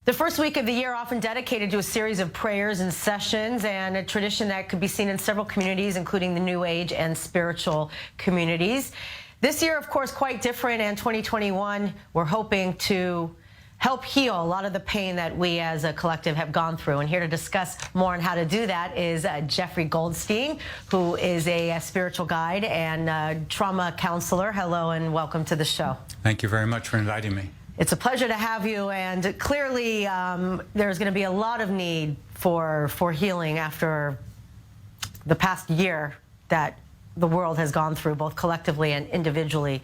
The first week of the year often dedicated to a series of prayers and sessions, and a tradition that could be seen in several communities, including the New Age and spiritual communities. This year, of course, quite different, and 2021, we're hoping to help heal a lot of the pain that we as a collective have gone through. And here to discuss more on how to do that is Jeffrey Goldstein, who is a spiritual guide and trauma counselor. Hello and welcome to the show. Thank you very much for inviting me. It's a pleasure to have you, and clearly there's going to be a lot of need for healing after the past year that the world has gone through, both collectively and individually.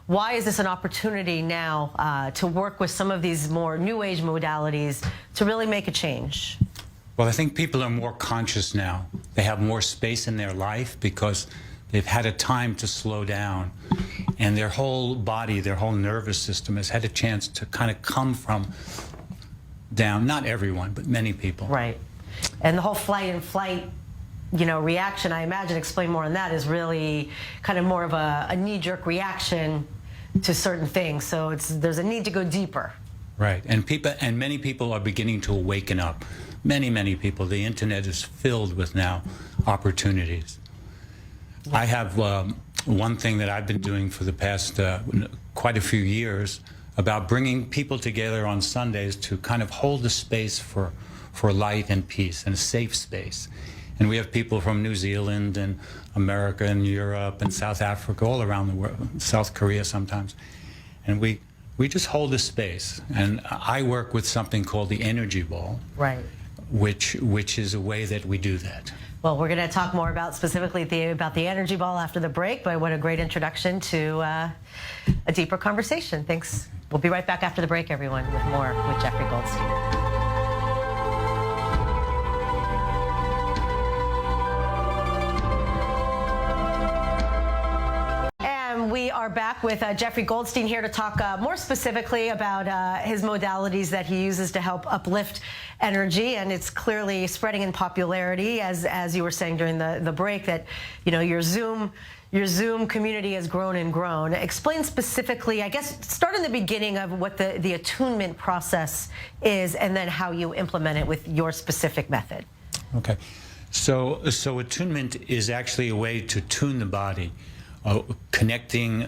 Why is this an opportunity now to work with some of these more New Age modalities to really make a change? Well, I think people are more conscious now. They have more space in their life because they've had a time to slow down. And their whole body, their whole nervous system has had a chance to kind of come from down. Not everyone, but many people. Right. And the whole flight, reaction, I imagine, explain more on that, is really kind of more of a knee-jerk reaction to certain things. So there's a need to go deeper. Right. And many people are beginning to awaken up. Many people. The internet is filled with now opportunities. Yeah. I have one thing that I've been doing for the past quite a few years about bringing people together on Sundays to kind of hold the space for light and peace and a safe space. And we have people from New Zealand and America and Europe and South Africa, all around the world, South Korea sometimes. And we just hold a space. And I work with something called the energy ball, right, which is a way that we do that. Well, we're going to talk more specifically about the energy ball after the break, but what a great introduction to a deeper conversation. Thanks. We'll be right back after the break, everyone, with more with Jeffrey Goldstein. We are back with Jeffrey Goldstein here to talk more specifically about his modalities that he uses to help uplift energy, and it's clearly spreading in popularity, as you were saying during the break, that your Zoom community has grown and grown. Explain specifically, I guess, start in the beginning of what the attunement process is, and then how you implement it with your specific method. Okay, so attunement is actually a way to tune the body. Connecting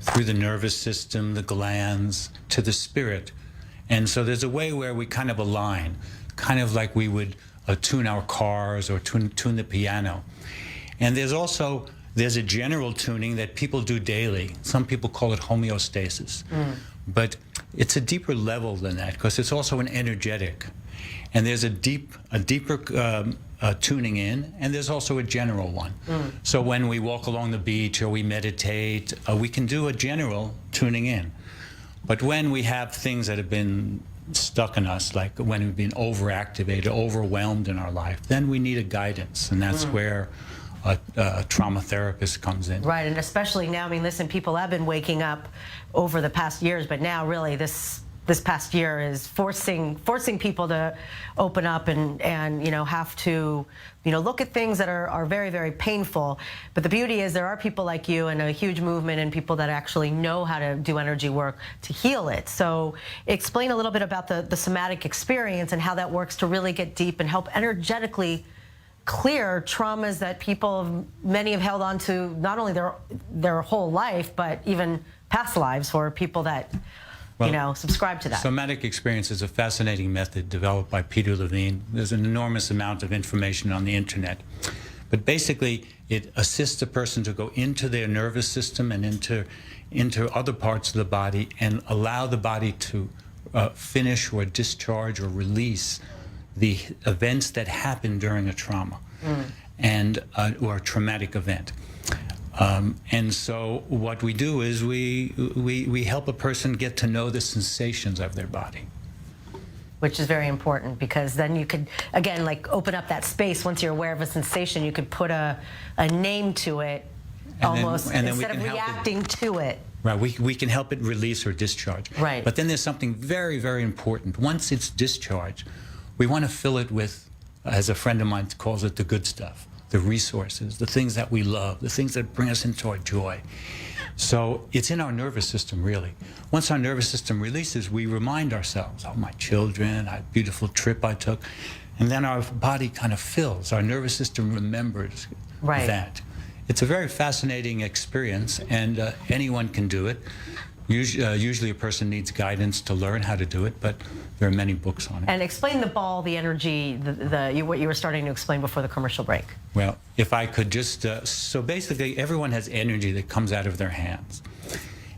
through the nervous system, the glands, to the spirit. And so there's a way where we kind of align, kind of like we would tune our cars or tune the piano. And there's a general tuning that people do daily. Some people call it homeostasis. But it's a deeper level than that, because it's also an energetic. And there's a deeper tuning in, and there's also a general one. So when we walk along the beach or we meditate, we can do a general tuning in. But when we have things that have been stuck in us, like when we've been overactivated, overwhelmed in our life, then we need a guidance, and that's where a trauma therapist comes in. Right, and especially now, I mean, listen, people have been waking up over the past years, but now really this past year is forcing people to open up and have to look at things that are very, very painful. But the beauty is there are people like you and a huge movement and people that actually know how to do energy work to heal it. So explain a little bit about the somatic experience and how that works to really get deep and help energetically clear traumas that many have held on to, not only their whole life, but even past lives, for people that subscribe to that. Somatic experience is a fascinating method developed by Peter Levine. There's an enormous amount of information on the internet. But basically, it assists a person to go into their nervous system and into other parts of the body and allow the body to finish or discharge or release the events that happen during a trauma or a traumatic event. And so what we do is we help a person get to know the sensations of their body. Which is very important, because then you could, again, like open up that space. Once you're aware of a sensation, you could put a name to it, almost, instead of reacting to it. Right, we can help it release or discharge. Right. But then there's something very, very important. Once it's discharged, we want to fill it with, as a friend of mine calls it, the good stuff. The resources, the things that we love, the things that bring us into our joy. So it's in our nervous system, really. Once our nervous system releases, we remind ourselves, oh, my children, that beautiful trip I took. And then our body kind of fills. Our nervous system remembers that. It's a very fascinating experience, and anyone can do it. Usually a person needs guidance to learn how to do it, but there are many books on it. And explain the ball, the energy, what you were starting to explain before the commercial break. Well, if I could just, so basically everyone has energy that comes out of their hands.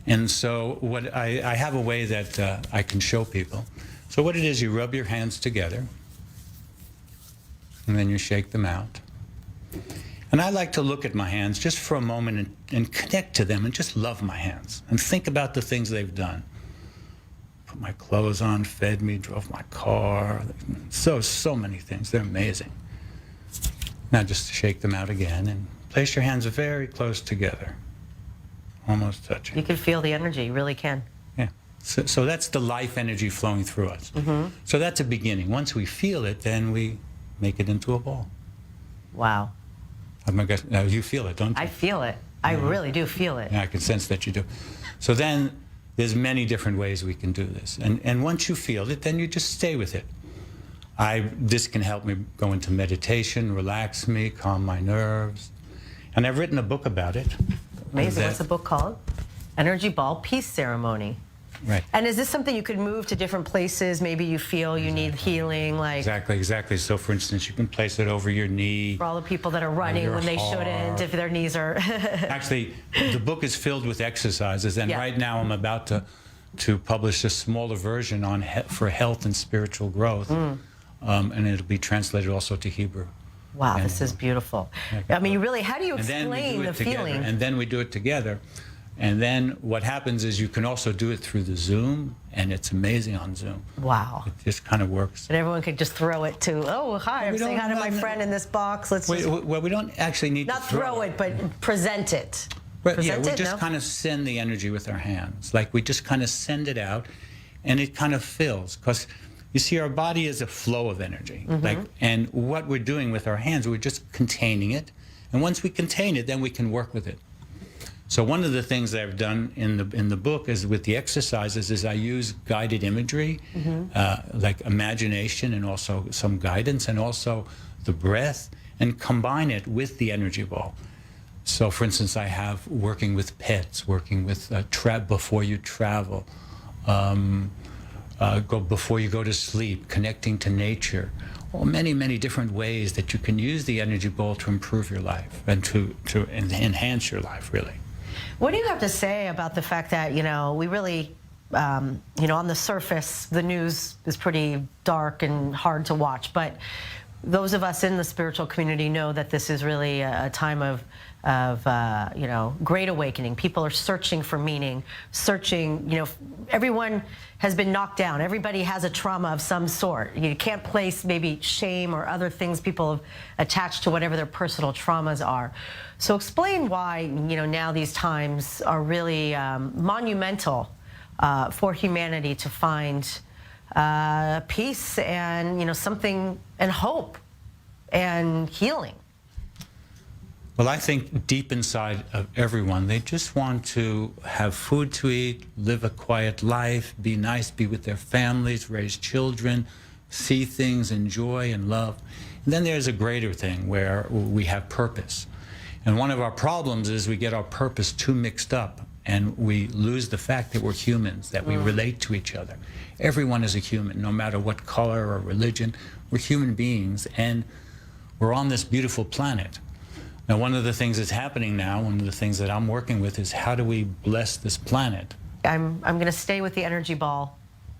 And so what I have a way that I can show people. So what it is, you rub your hands together, and then you shake them out. And I like to look at my hands just for a moment and connect to them and just love my hands and think about the things they've done. Put my clothes on, fed me, drove my car, so many things. They're amazing. Now just shake them out again and place your hands very close together, almost touching. You can feel the energy, you really can. Yeah. So that's the life energy flowing through us. Mm-hmm. So that's a beginning. Once we feel it, then we make it into a ball. Wow. Oh my gosh, you feel it, don't you? I feel it. I really do feel it. Yeah, I can sense that you do. So then there's many different ways we can do this. And once you feel it, then you just stay with it. This can help me go into meditation, relax me, calm my nerves. And I've written a book about it. Amazing. What's the book called? Energy Ball Peace Ceremony. Right. And is this something you could move to different places? Maybe you feel you need healing, like Exactly. So for instance, you can place it over your knee. for all the people that are running your when they heart. shouldn't, if their knees are. Actually, the book is filled with exercises, and right now I'm about to publish a smaller version on for health and spiritual growth, and it'll be translated also to Hebrew. Wow, And, this is beautiful. I mean, you really, how do you explain the feeling? And then we do it together. And then what happens is you can also do it through the Zoom, and it's amazing on Zoom. Wow. It just kind of works. And everyone could just throw it to, oh, hi, I'm saying hi to my friend in this box. Let's just, Well, we don't actually need not to throw it, but present it. But Present we it, just no? kind of send the energy with our hands. Like we just kind of send it out, and it kind of fills. Because you see, our body is a flow of energy. And what we're doing with our hands, we're just containing it. And once we contain it, then we can work with it. So one of the things that I've done in the book is with the exercises is I use guided imagery, like imagination and also some guidance and also the breath, and combine it with the energy ball. So for instance, I have working with pets, working with before you travel, before you go to sleep, connecting to nature. Well, many different ways that you can use the energy ball to improve your life and to enhance your life, really. What do you have to say about the fact that, we really, on the surface, the news is pretty dark and hard to watch, but those of us in the spiritual community know that this is really a time of great awakening. People are searching for meaning, searching, everyone has been knocked down. Everybody has a trauma of some sort. You can't place maybe shame or other things people have attached to whatever their personal traumas are. So explain why, now these times are really monumental for humanity to find peace and, something, and hope and healing. Well, I think deep inside of everyone, they just want to have food to eat, live a quiet life, be nice, be with their families, raise children, see things, enjoy and love. And then there's a greater thing where we have purpose. And one of our problems is we get our purpose too mixed up and we lose the fact that we're humans, that we relate to each other. Everyone is a human, no matter what color or religion. We're human beings, and we're on this beautiful planet. Now, one of the things that's happening now, one of the things that I'm working with is how do we bless this planet? I'm going to stay with the energy ball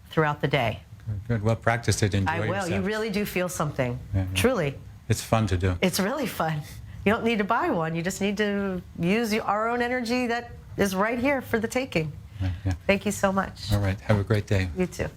throughout the day. Good. Well, practice it. Enjoy I will. yourself. You really do feel something. Yeah. Truly. It's fun to do. It's really fun. You don't need to buy one. You just need to use our own energy that is right here for the taking. Yeah. Thank you so much. All right. Have a great day. You too.